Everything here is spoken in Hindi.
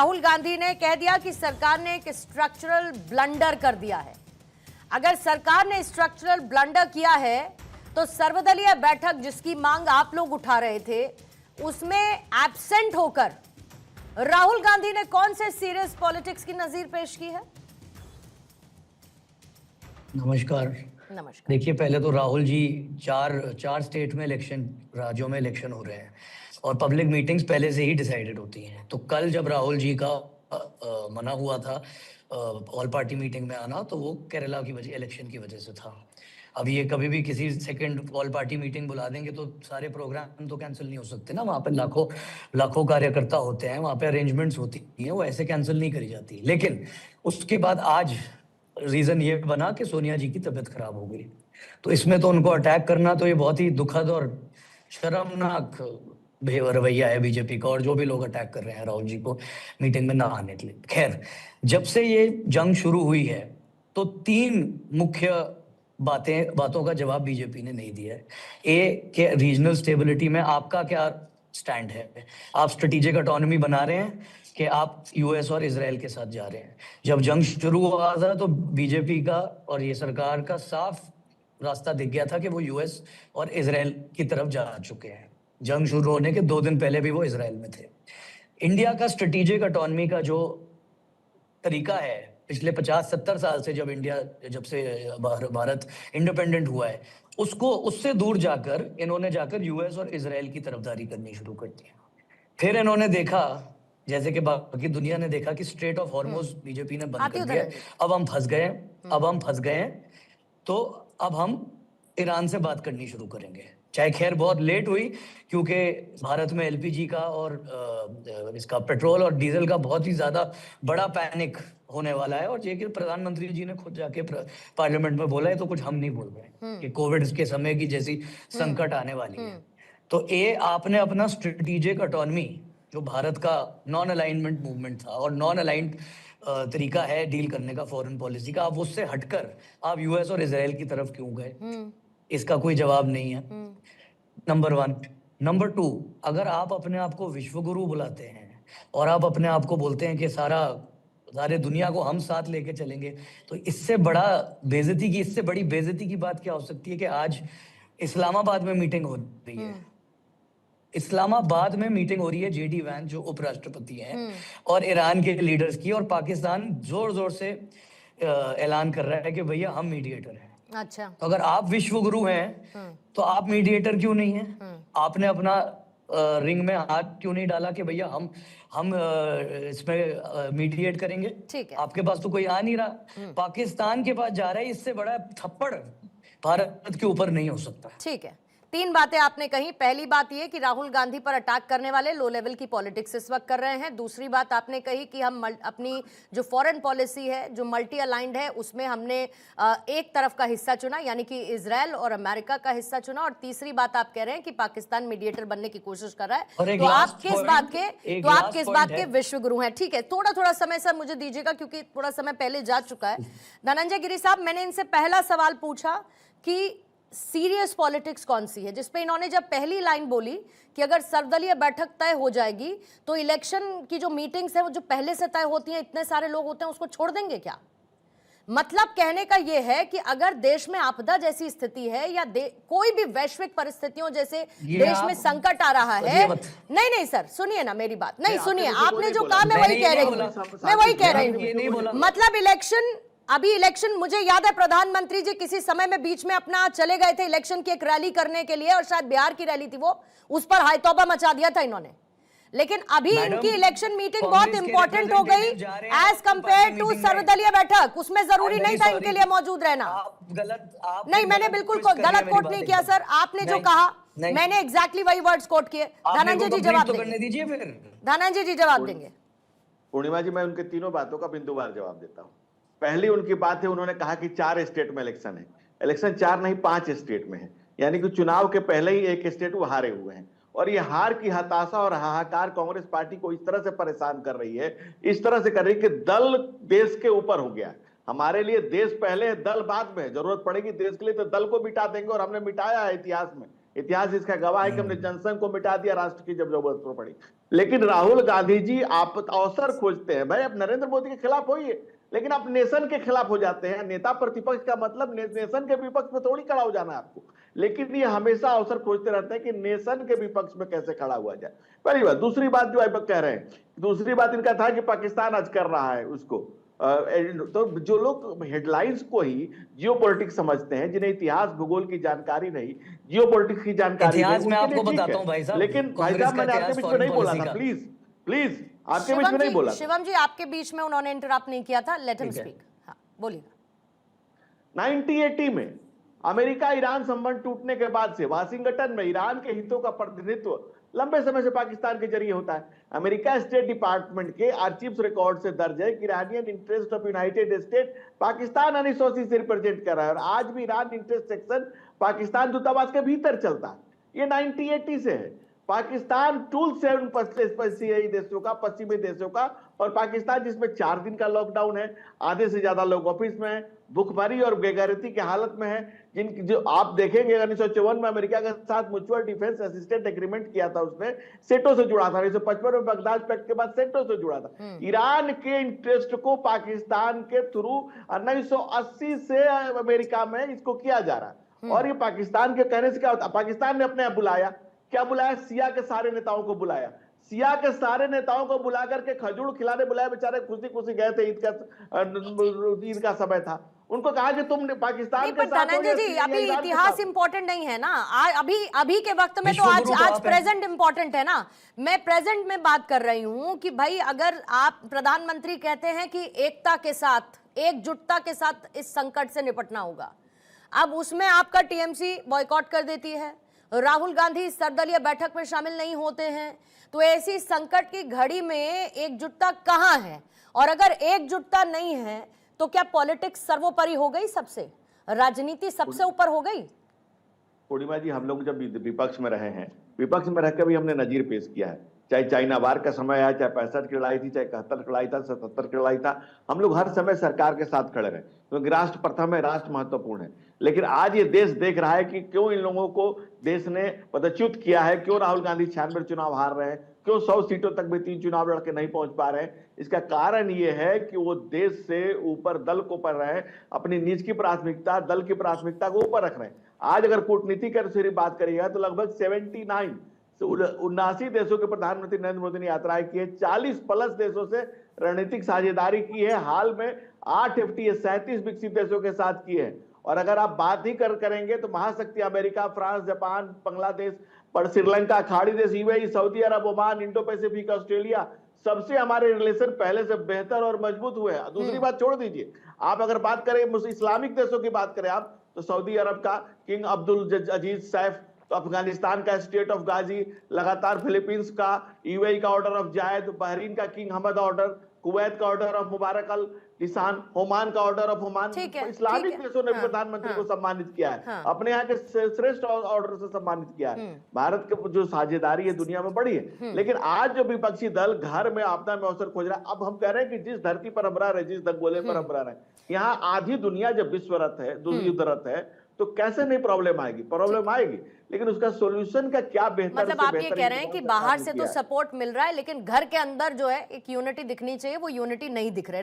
राहुल गांधी ने कह दिया कि सरकार ने एक स्ट्रक्चरल ब्लंडर कर दिया है। अगर सरकार ने स्ट्रक्चरल ब्लंडर किया है तो सर्वदलीय बैठक जिसकी मांग आप लोग उठा रहे थे उसमें एब्सेंट होकर राहुल गांधी ने कौन से सीरियस पॉलिटिक्स की नजीर पेश की है? नमस्कार। नमस्कार। देखिए, पहले तो राहुल जी चार स्टेट में राज्यों में इलेक्शन हो रहे हैं और पब्लिक मीटिंग्स पहले से ही डिसाइडेड होती हैं। तो कल जब राहुल जी का मना हुआ था ऑल पार्टी मीटिंग में आना, तो वो केरला की वजह इलेक्शन की वजह से था। अब ये कभी भी किसी सेकंड ऑल पार्टी मीटिंग बुला देंगे तो सारे प्रोग्राम तो कैंसिल नहीं हो सकते ना। वहाँ पे लाखों कार्यकर्ता होते हैं, वहाँ पे अरेंजमेंट्स होती हैं, वो ऐसे कैंसिल नहीं करी जाती। लेकिन उसके बाद आज रीजन ये बना कि सोनिया जी की तबीयत खराब हो गई, तो इसमें तो उनको अटैक करना तो ये बहुत ही दुखद और शर्मनाक रवैया है बीजेपी का, और जो भी लोग अटैक कर रहे हैं राहुल जी को मीटिंग में ना आने के लिए। खैर, जब से ये जंग शुरू हुई है तो 3 मुख्य बातों का जवाब बीजेपी ने नहीं दिया है। ए के रीजनल स्टेबिलिटी में आपका क्या स्टैंड है? आप स्ट्रेटेजिक ऑटोनॉमी बना रहे हैं कि आप यूएस और इजराइल के साथ जा रहे हैं? जब जंग शुरू हुआ था तो बीजेपी का और ये सरकार का साफ रास्ता दिख गया था कि वो यूएस और इजराइल की तरफ जा चुके हैं। जंग शुरू होने के 2 दिन पहले भी वो इजराइल में थे। इंडिया का स्ट्रेटेजिक ऑटोनॉमी का जो तरीका है पिछले 50-70 साल से, जब से भारत इंडिपेंडेंट हुआ है, उससे दूर जाकर इन्होंने यूएस और इजराइल की तरफदारी करनी शुरू कर दी। फिर इन्होंने देखा, जैसे कि बाकी दुनिया ने देखा, कि स्ट्रेट ऑफ हॉर्मुज बीजेपी ने बंद कर दिया। अब हम फंस गए हैं, तो अब हम ईरान से बात करनी शुरू करेंगे। चाहे खैर बहुत लेट हुई, क्योंकि भारत में एलपीजी का और इसका पेट्रोल और डीजल का बहुत ही ज्यादा बड़ा पैनिक होने वाला है। और ये कि प्रधानमंत्री जी ने खुद जाके पार्लियामेंट में बोला है, तो कुछ हम नहीं बोल रहे कि कोविड के समय की जैसी संकट आने वाली है। तो आपने अपना स्ट्रेटेजिक ऑटोनॉमी, जो भारत का नॉन अलाइनमेंट मूवमेंट था और नॉन अलाइंड तरीका है डील करने का फॉरेन पॉलिसी का, आप उससे हटकर आप यूएस और इजराइल की तरफ क्यों गए? इसका कोई जवाब नहीं है, नंबर 1। नंबर 2, अगर आप अपने आप को विश्वगुरु बुलाते हैं और आप अपने आप को बोलते हैं कि सारे दुनिया को हम साथ लेके चलेंगे, तो इससे बड़ी बेइज्जती की बात क्या हो सकती है कि आज इस्लामाबाद में मीटिंग हो रही है। इस्लामाबाद में मीटिंग हो रही है जेडी वैंस, जो उपराष्ट्रपति हैं, और ईरान के लीडर्स की, और पाकिस्तान जोर जोर से ऐलान कर रहा है कि भैया हम मीडिएटर हैं। अच्छा, तो अगर आप विश्वगुरु हैं तो आप मीडिएटर क्यों नहीं हैं? आपने अपना रिंग में हाथ क्यों नहीं डाला कि भैया हम इसमें मीडिएट करेंगे? ठीक है। आपके पास तो कोई आ नहीं रहा, पाकिस्तान के पास जा रहा है। इससे बड़ा थप्पड़ भारत के ऊपर नहीं हो सकता। ठीक है, 3 बातें आपने कही। पहली बात यह कि राहुल गांधी पर अटैक करने वाले लो लेवल की पॉलिटिक्स इस वक्त कर रहे हैं। दूसरी बात आपने कही कि हम अपनी जो फॉरेन पॉलिसी है, जो मल्टी अलाइंड है, उसमें हमने एक तरफ का हिस्सा चुना, यानी कि इजराइल और अमेरिका का हिस्सा चुना। और तीसरी बात आप कह रहे हैं कि पाकिस्तान मीडिएटर बनने की कोशिश कर रहा है। तो आप किस बात के विश्वगुरु हैं? ठीक है, थोड़ा समय सर मुझे दीजिएगा, क्योंकि थोड़ा समय पहले जा चुका है। धनंजय गिरी साहब, मैंने इनसे पहला सवाल पूछा कि सीरियस पॉलिटिक्स कौन सी है, जिसपे इन्होंने जब पहली लाइन बोली कि अगर सर्वदलीय बैठक तय हो जाएगी तो इलेक्शन की जो मीटिंग्स है वो जो पहले से तय होती हैं, इतने सारे लोग होते हैं, उसको छोड़ देंगे क्या? मतलब कहने का यह है कि अगर देश में आपदा जैसी स्थिति है या कोई भी वैश्विक परिस्थितियों जैसे देश में संकट आ रहा है, नहीं सर सुनिए ना मेरी बात, नहीं सुनिए, आपने जो कहा मैं वही कह रही हूँ। मतलब इलेक्शन मुझे याद है प्रधानमंत्री जी किसी समय में बीच में अपना चले गए थे इलेक्शन की एक रैली करने के लिए, और शायद बिहार की रैली थी, वो उस पर हाय तौबा मचा दिया था इन्होंने। लेकिन अभी इनकी इलेक्शन मीटिंग बहुत इंपॉर्टेंट हो गई एज कंपेयर टू सर्वदलीय बैठक। उसमें जरूरी नहीं था इनके लिए मौजूद रहना। नहीं, मैंने बिल्कुल गलत कोट नहीं किया सर। आपने जो कहा मैंने एग्जैक्टली वही वर्ड्स कोट किए। धनंजय जी जवाब देंगे। धनंजय जी जवाब देंगे। पूर्णिमा जी, मैं उनके तीनों बातों का बिंदुवार जवाब देता हूँ। पहली उनकी बात है, उन्होंने कहा कि 4 स्टेट में इलेक्शन है। इलेक्शन 4 नहीं 5 स्टेट में है, यानी कि चुनाव के पहले ही एक स्टेट वो हारे हुए हैं। और ये हार की हताशा और हाहाकार कांग्रेस पार्टी को इस तरह से परेशान कर रही है, इस तरह से कर रही है कि दल देश के ऊपर हो गया। हमारे लिए देश पहले है, दल बाद में। जरूरत पड़ेगी देश के लिए तो दल को मिटा देंगे, और हमने मिटाया है इतिहास में। इतिहास इसका गवाह है कि हमने जनसंघ को मिटा दिया राष्ट्र की जब जरूरत पड़ी। लेकिन राहुल गांधी जी आप अवसर खोजते हैं, भाई आप नरेंद्र मोदी के खिलाफ होइए, लेकिन आप नेशन के खिलाफ हो जाते हैं। नेता प्रतिपक्ष का मतलब नेशन के विपक्ष में थोड़ी खड़ा हो जाना है आपको, लेकिन ये हमेशा अवसर खोजते रहते हैं कि नेशन के विपक्ष में कैसे खड़ा हुआ जाए। पहली बात। दूसरी बात जो आप कह रहे हैं, दूसरी बात इनका था कि पाकिस्तान आज कर रहा है उसको, तो जो लोग हेडलाइंस को ही जियोपॉलिटिक्स समझते हैं, जिन्हें इतिहास भूगोल की जानकारी नहीं, जियोपॉलिटिक्स की जानकारी इतिहास नहीं, मैं उनके लिए आपको ठीक बताता है। हूं भाई साहब, लेकिन भाई कांग्रेस साहब का मैंने आपके इतिहास बीच में नहीं फॉरेन बोला पॉलिसी था, का। प्लीज प्लीज आपके बीच में नहीं बोला था। शिवम जी आपके बीच में उन्होंने इंटरप्ट नहीं किया था, लेट हिम स्पीक। हाँ बोलिए। 1980 में अमेरिका ईरान संबंध टूटने के बाद से वाशिंगटन में ईरान के हितों का प्रतिनिधित्व लंबे समय से पाकिस्तान के जरिए होता है। अमेरिका स्टेट डिपार्टमेंट के आर्चिव्स रिकॉर्ड से दर्ज है कि Iranian interest of United state Pakistan 1980 से रिप्रेजेंट कर रहा है, और आज भी ईरान इंटरेस्ट सेक्शन पाकिस्तान दूतावास के भीतर चलता है। ये 1980 से है। पाकिस्तान टूल्स है उन पश्चिमी देशों का, और पाकिस्तान जिसमें 4 दिन का लॉकडाउन है, आधे से ज्यादा लोग ऑफिस में हैं, भूखमरी और बेगैरती की हालत में है, जो आप देखेंगे 1954 में अमेरिका के साथ म्यूचुअल डिफेंस असिस्टेंट एग्रीमेंट किया था, उसमें सेटो से जुड़ा था। 1955 में बगदाद पैक्ट के बाद सेटो से जुड़ा था। ईरान के इंटरेस्ट को पाकिस्तान के थ्रू 1980 से अमेरिका में इसको किया जा रहा है। और ये पाकिस्तान के कहने से क्या होता, पाकिस्तान ने अपने आप बुलाया, क्या बुलाया, सिया के सारे नेताओं को बुलाया, सिया के सारे नेताओं को बुला करके खजूर खिलाने बुलाया, बेचारे खुशी खुशी गए थे, ईद का समय था, उनको कहा कि तुम पाकिस्तान के साथ। धनंजय जी अभी इतिहास इंपॉर्टेंट नहीं है ना, अभी के वक्त में तो आज प्रेजेंट इंपॉर्टेंट है ना। मैं प्रेजेंट में बात कर रही हूं कि भाई अगर आप प्रधानमंत्री कहते हैं कि एकता के साथ, एकजुटता के साथ इस संकट से निपटना होगा, अब उसमें आपका टीएमसी बॉयकॉट कर देती है, राहुल गांधी सर्वदलीय बैठक में शामिल नहीं होते हैं, तो ऐसी संकट की घड़ी में एकजुटता कहां है? और अगर एकजुटता नहीं है तो क्या पॉलिटिक्स सर्वोपरि हो गई, सबसे राजनीति सबसे ऊपर हो गई? पूर्णिमा जी, हम लोग जब विपक्ष में रहे हैं, विपक्ष में रहकर भी हमने नजीर पेश किया है, चाहे चाइना वार का समय आया, चाहे 65 की लड़ाई थी, चाहे 71 की लड़ाई था, 77 की लड़ाई था, हम लोग हर समय सरकार के साथ खड़े रहे, क्योंकि राष्ट्र प्रथम है, राष्ट्र महत्वपूर्ण है। लेकिन आज ये देश देख रहा है कि क्यों इन लोगों को देश ने पदच्युत किया है, क्यों राहुल गांधी 96 चुनाव हार रहे हैं, क्यों 100 सीटों तक भी 3 चुनाव लड़के नहीं पहुंच पा रहे हैं। इसका कारण ये है कि वो देश से ऊपर दल को पढ़ रहे हैं, अपनी निज की प्राथमिकता, दल की प्राथमिकता को ऊपर रख रहे हैं। आज अगर कूटनीति की बात करिएगा तो लगभग 79 देशों के प्रधानमंत्री नरेंद्र मोदी ने यात्राएं की है, 40+ देशों से रणनीतिक साझेदारी की है, हाल में 8 FTA 37 विकसित देशों के साथ की है। और अगर आप बात ही करेंगे तो महाशक्ति अमेरिका, फ्रांस, जापान, बांग्लादेश, पर श्रीलंका, खाड़ी देश, यूएई, सऊदी अरब, ओमान, इंडो पैसिफिक, ऑस्ट्रेलिया, सबसे हमारे रिलेशन पहले से बेहतर और मजबूत हुए हैं। दूसरी बात छोड़ दीजिए, आप अगर बात करें इस्लामिक देशों की बात करें आप, तो सऊदी अरब का किंग अब्दुल अजीज सैफ, तो अफगानिस्तान का स्टेट ऑफ गाजी लगातार, फिलीपींस का यूएई का ऑर्डर ऑफ जायद, बहरीन का किंग हमद ऑर्डर, कुवैत का ऑर्डर ऑफ मुबारक अल निशान, ओमान का ऑर्डर ऑफ ओमान, इस्लामिक देशों ने प्रधानमंत्री को सम्मानित किया है, अपने यहाँ के श्रेष्ठ ऑर्डर से सम्मानित किया है। भारत के जो साझेदारी है दुनिया में बड़ी है। लेकिन आज जो विपक्षी दल घर में आपदा में अवसर खोज रहा है, अब हम कह रहे हैं कि जिस धरती पर हम रह रहे, जिस दंगोले पर हम रह रहे हैं, यहाँ आधी दुनिया जब विश्वरत है, युद्धरत है, तो कैसे नहीं प्रॉब्लम आएगी? प्रॉब्लम आएगी, लेकिन उसका सॉल्यूशन का क्या बेहतर, मतलब आप ये कह रहे हैं कि बाहर से तो सपोर्ट मिल रहा है, लेकिन घर के अंदर जो है एक यूनिटी दिखनी चाहिए, वो यूनिटी नहीं दिख रही।